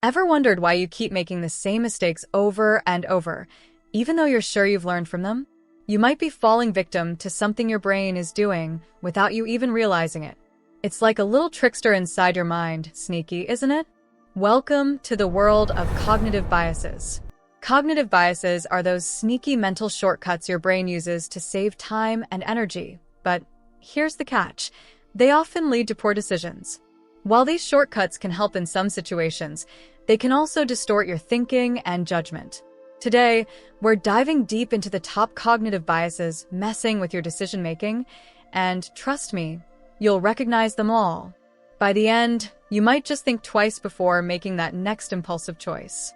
Ever wondered why you keep making the same mistakes over and over, even though you're sure you've learned from them? You might be falling victim to something your brain is doing without you even realizing it. It's like a little trickster inside your mind, sneaky, isn't it? Welcome to the world of cognitive biases. Cognitive biases are those sneaky mental shortcuts your brain uses to save time and energy. But here's the catch. They often lead to poor decisions. While these shortcuts can help in some situations, they can also distort your thinking and judgment. Today, we're diving deep into the top cognitive biases messing with your decision-making, and trust me, you'll recognize them all. By the end, you might just think twice before making that next impulsive choice.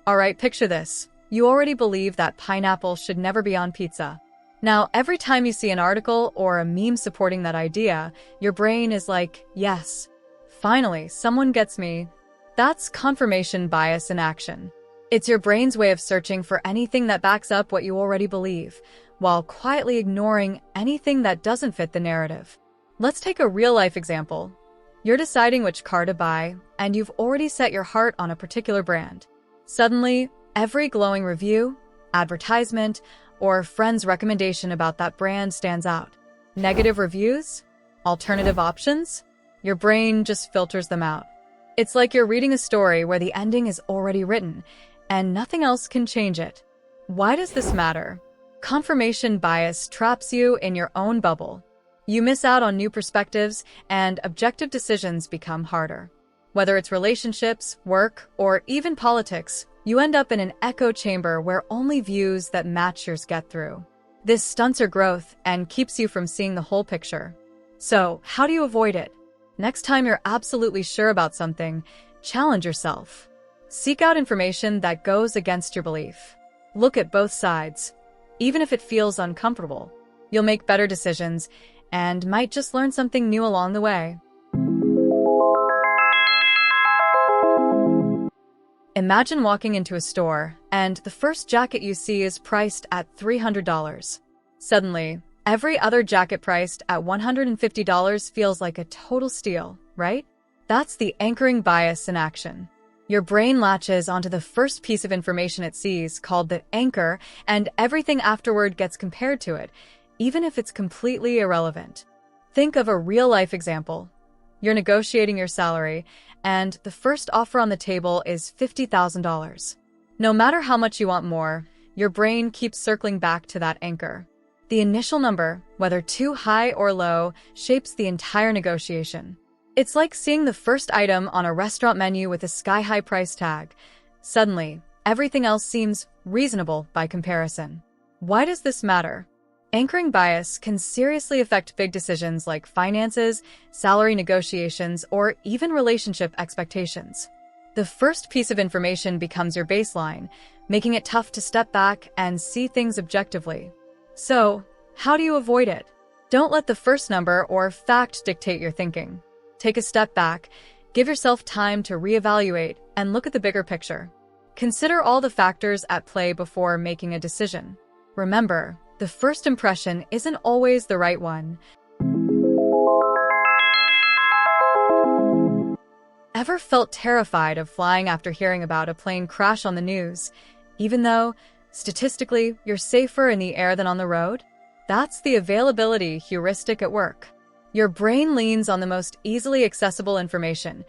All right, picture this. You already believe that pineapple should never be on pizza. Now, every time you see an article or a meme supporting that idea, your brain is like, yes, finally, someone gets me. That's confirmation bias in action. It's your brain's way of searching for anything that backs up what you already believe, while quietly ignoring anything that doesn't fit the narrative. Let's take a real-life example. You're deciding which car to buy, and you've already set your heart on a particular brand. Suddenly, every glowing review, advertisement, or friend's recommendation about that brand stands out. Negative reviews? Alternative options? Your brain just filters them out. It's like you're reading a story where the ending is already written, and nothing else can change it. Why does this matter? Confirmation bias traps you in your own bubble. You miss out on new perspectives, and objective decisions become harder. Whether it's relationships, work, or even politics, you end up in an echo chamber where only views that match yours get through. This stunts your growth and keeps you from seeing the whole picture. So, how do you avoid it? Next time you're absolutely sure about something, challenge yourself. Seek out information that goes against your belief. Look at both sides. Even if it feels uncomfortable, you'll make better decisions and might just learn something new along the way. Imagine walking into a store, and the first jacket you see is priced at $300. Suddenly, every other jacket priced at $150 feels like a total steal, right? That's the anchoring bias in action. Your brain latches onto the first piece of information it sees, called the anchor, and everything afterward gets compared to it, even if it's completely irrelevant. Think of a real-life example. You're negotiating your salary, and the first offer on the table is $50,000. No matter how much you want more, your brain keeps circling back to that anchor. The initial number, whether too high or low, shapes the entire negotiation. It's like seeing the first item on a restaurant menu with a sky-high price tag. Suddenly, everything else seems reasonable by comparison. Why does this matter? Anchoring bias can seriously affect big decisions like finances, salary negotiations, or even relationship expectations. The first piece of information becomes your baseline, making it tough to step back and see things objectively. So, how do you avoid it? Don't let the first number or fact dictate your thinking. Take a step back, give yourself time to reevaluate, and look at the bigger picture. Consider all the factors at play before making a decision. Remember, the first impression isn't always the right one. Ever felt terrified of flying after hearing about a plane crash on the news, even though, statistically, you're safer in the air than on the road? That's the availability heuristic at work. Your brain leans on the most easily accessible information,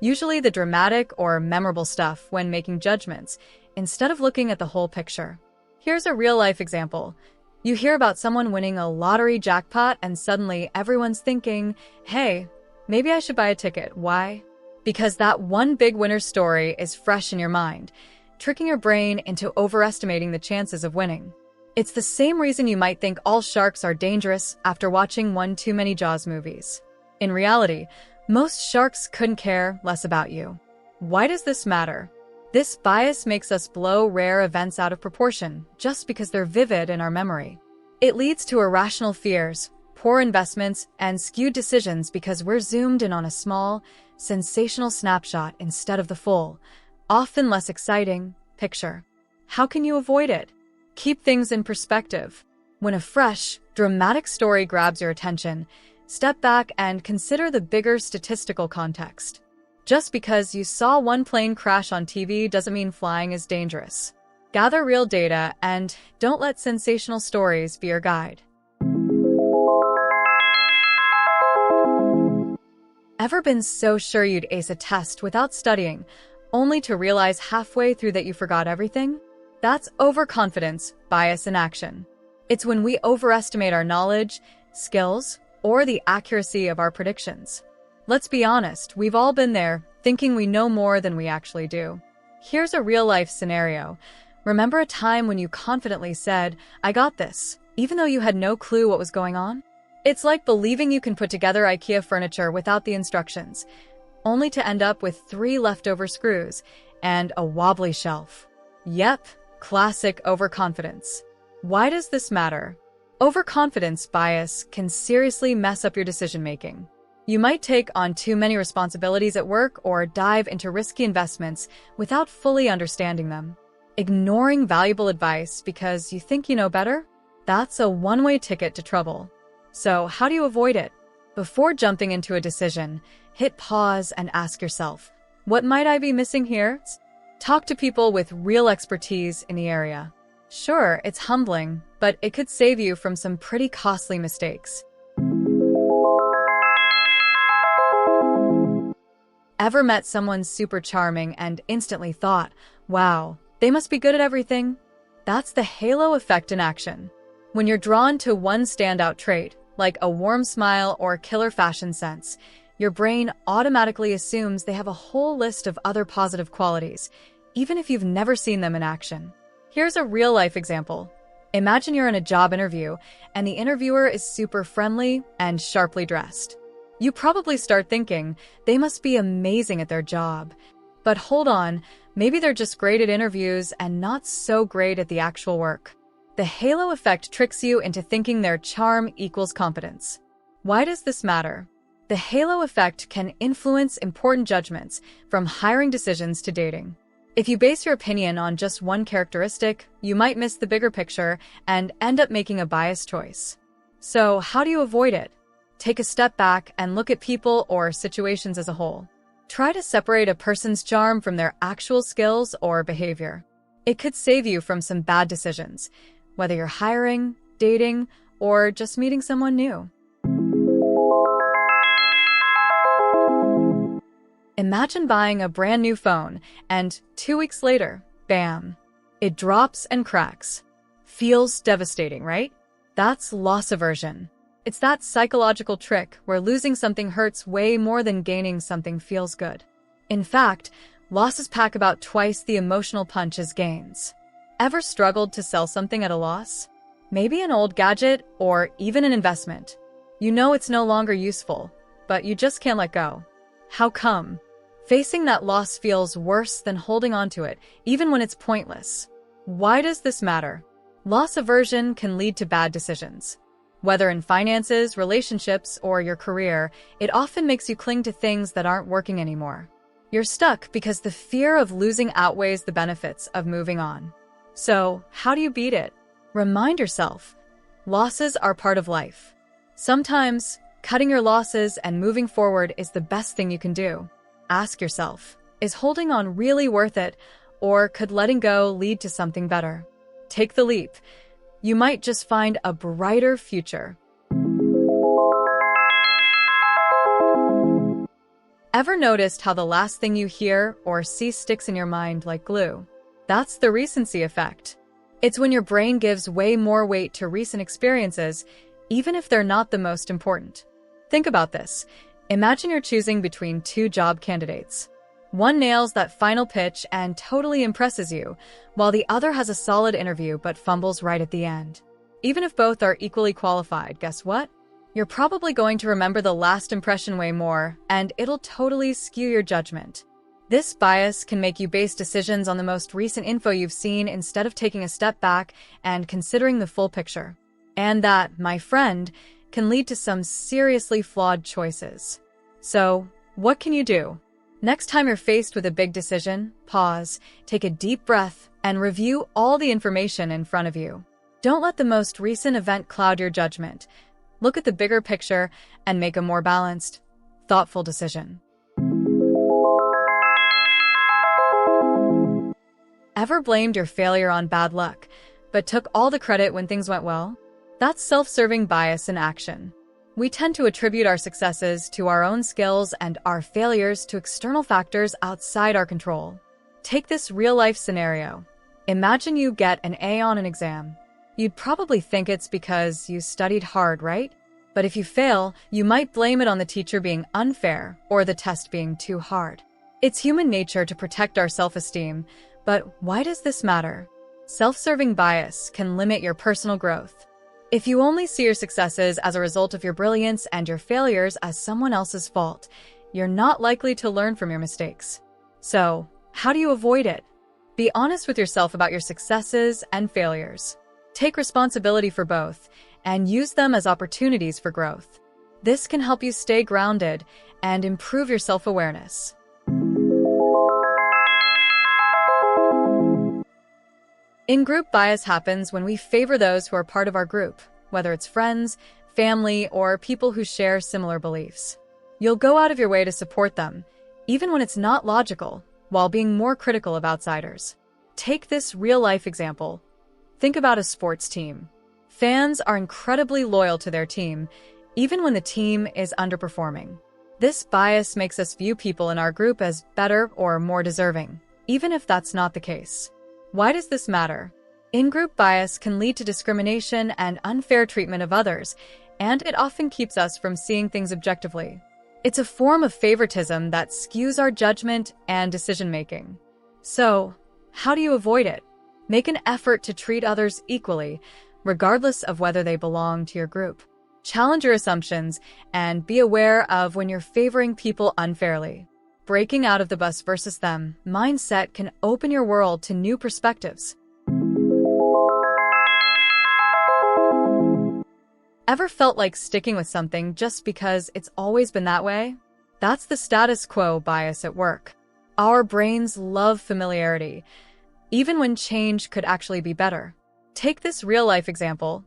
usually the dramatic or memorable stuff when making judgments, instead of looking at the whole picture. Here's a real-life example. You hear about someone winning a lottery jackpot and suddenly everyone's thinking, hey, maybe I should buy a ticket. Why? Because that one big winner story is fresh in your mind, tricking your brain into overestimating the chances of winning. It's the same reason you might think all sharks are dangerous after watching one too many Jaws movies. In reality, most sharks couldn't care less about you. Why does this matter? This bias makes us blow rare events out of proportion just because they're vivid in our memory. It leads to irrational fears, poor investments, and skewed decisions because we're zoomed in on a small, sensational snapshot instead of the full, often less exciting, picture. How can you avoid it? Keep things in perspective. When a fresh, dramatic story grabs your attention, Step back and consider the bigger statistical context. Just because you saw one plane crash on TV doesn't mean flying is dangerous. Gather real data and don't let sensational stories be your guide. Ever been so sure you'd ace a test without studying, only to realize halfway through that you forgot everything? That's overconfidence bias in action. It's when we overestimate our knowledge, skills, or the accuracy of our predictions. Let's be honest, we've all been there, thinking we know more than we actually do. Here's a real-life scenario. Remember a time when you confidently said, "I got this," even though you had no clue what was going on? It's like believing you can put together IKEA furniture without the instructions, only to end up with 3 leftover screws and a wobbly shelf. Yep, classic overconfidence. Why does this matter? Overconfidence bias can seriously mess up your decision-making. You might take on too many responsibilities at work or dive into risky investments without fully understanding them. Ignoring valuable advice because you think you know better? That's a one-way ticket to trouble. So how do you avoid it? Before jumping into a decision, hit pause and ask yourself, what might I be missing here? Talk to people with real expertise in the area. Sure, it's humbling, but it could save you from some pretty costly mistakes. Ever met someone super charming and instantly thought, wow, they must be good at everything? That's the halo effect in action. When you're drawn to one standout trait, like a warm smile or killer fashion sense, your brain automatically assumes they have a whole list of other positive qualities, even if you've never seen them in action. Here's a real-life example. Imagine you're in a job interview, and the interviewer is super friendly and sharply dressed. You probably start thinking, they must be amazing at their job. But hold on, maybe they're just great at interviews and not so great at the actual work. The halo effect tricks you into thinking their charm equals competence. Why does this matter? The halo effect can influence important judgments, from hiring decisions to dating. If you base your opinion on just one characteristic, you might miss the bigger picture and end up making a biased choice. So how do you avoid it? Take a step back and look at people or situations as a whole. Try to separate a person's charm from their actual skills or behavior. It could save you from some bad decisions, whether you're hiring, dating, or just meeting someone new. Imagine buying a brand new phone, and 2 weeks later, bam, it drops and cracks. Feels devastating, right? That's loss aversion. It's that psychological trick where losing something hurts way more than gaining something feels good. In fact, losses pack about twice the emotional punch as gains. Ever struggled to sell something at a loss? Maybe an old gadget or even an investment. You know it's no longer useful, but you just can't let go. How come? Facing that loss feels worse than holding on to it, even when it's pointless. Why does this matter? Loss aversion can lead to bad decisions. Whether in finances, relationships, or your career, it often makes you cling to things that aren't working anymore. You're stuck because the fear of losing outweighs the benefits of moving on. So, how do you beat it? Remind yourself, losses are part of life. Sometimes, cutting your losses and moving forward is the best thing you can do. Ask yourself, is holding on really worth it, or could letting go lead to something better? Take the leap. You might just find a brighter future. Ever noticed how the last thing you hear or see sticks in your mind like glue? That's the recency effect. It's when your brain gives way more weight to recent experiences, even if they're not the most important. Think about this. Imagine you're choosing between 2 job candidates. One nails that final pitch and totally impresses you, while the other has a solid interview but fumbles right at the end. Even if both are equally qualified, guess what? You're probably going to remember the last impression way more, and it'll totally skew your judgment. This bias can make you base decisions on the most recent info you've seen instead of taking a step back and considering the full picture. And that, my friend, can lead to some seriously flawed choices. So, what can you do? Next time you're faced with a big decision, pause, take a deep breath, and review all the information in front of you. Don't let the most recent event cloud your judgment. Look at the bigger picture and make a more balanced, thoughtful decision. Ever blamed your failure on bad luck, but took all the credit when things went well? That's self-serving bias in action. We tend to attribute our successes to our own skills and our failures to external factors outside our control. Take this real-life scenario. Imagine you get an A on an exam. You'd probably think it's because you studied hard, right? But if you fail, you might blame it on the teacher being unfair or the test being too hard. It's human nature to protect our self-esteem, but why does this matter? Self-serving bias can limit your personal growth. If you only see your successes as a result of your brilliance and your failures as someone else's fault, you're not likely to learn from your mistakes. So, how do you avoid it? Be honest with yourself about your successes and failures. Take responsibility for both and use them as opportunities for growth. This can help you stay grounded and improve your self-awareness. In-group bias happens when we favor those who are part of our group, whether it's friends, family, or people who share similar beliefs. You'll go out of your way to support them, even when it's not logical, while being more critical of outsiders. Take this real-life example. Think about a sports team. Fans are incredibly loyal to their team, even when the team is underperforming. This bias makes us view people in our group as better or more deserving, even if that's not the case. Why does this matter? In-group bias can lead to discrimination and unfair treatment of others, and it often keeps us from seeing things objectively. It's a form of favoritism that skews our judgment and decision-making. So, how do you avoid it? Make an effort to treat others equally, regardless of whether they belong to your group. Challenge your assumptions and be aware of when you're favoring people unfairly. Breaking out of the us versus them mindset can open your world to new perspectives. Ever felt like sticking with something just because it's always been that way? That's the status quo bias at work. Our brains love familiarity, even when change could actually be better. Take this real-life example.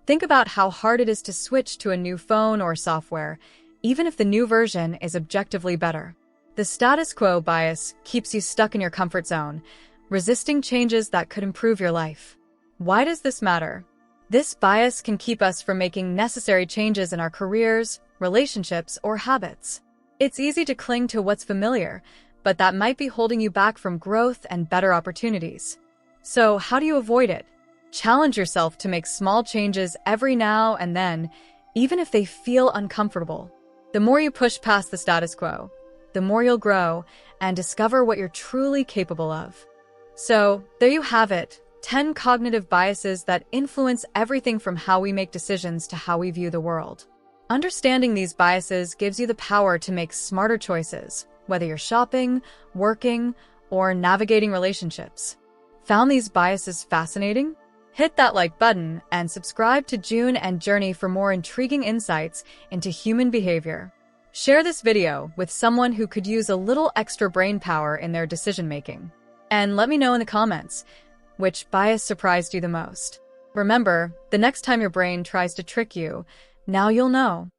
Think about how hard it is to switch to a new phone or software, even if the new version is objectively better. The status quo bias keeps you stuck in your comfort zone, resisting changes that could improve your life. Why does this matter? This bias can keep us from making necessary changes in our careers, relationships, or habits. It's easy to cling to what's familiar, but that might be holding you back from growth and better opportunities. So, how do you avoid it? Challenge yourself to make small changes every now and then, even if they feel uncomfortable. The more you push past the status quo, the more you'll grow and discover what you're truly capable of. So, there you have it, 10 cognitive biases that influence everything from how we make decisions to how we view the world. Understanding these biases gives you the power to make smarter choices, whether you're shopping, working, or navigating relationships. Found these biases fascinating? Hit that like button and subscribe to Joon and Journey for more intriguing insights into human behavior. Share this video with someone who could use a little extra brain power in their decision-making. And let me know in the comments, which bias surprised you the most? Remember, the next time your brain tries to trick you, now you'll know.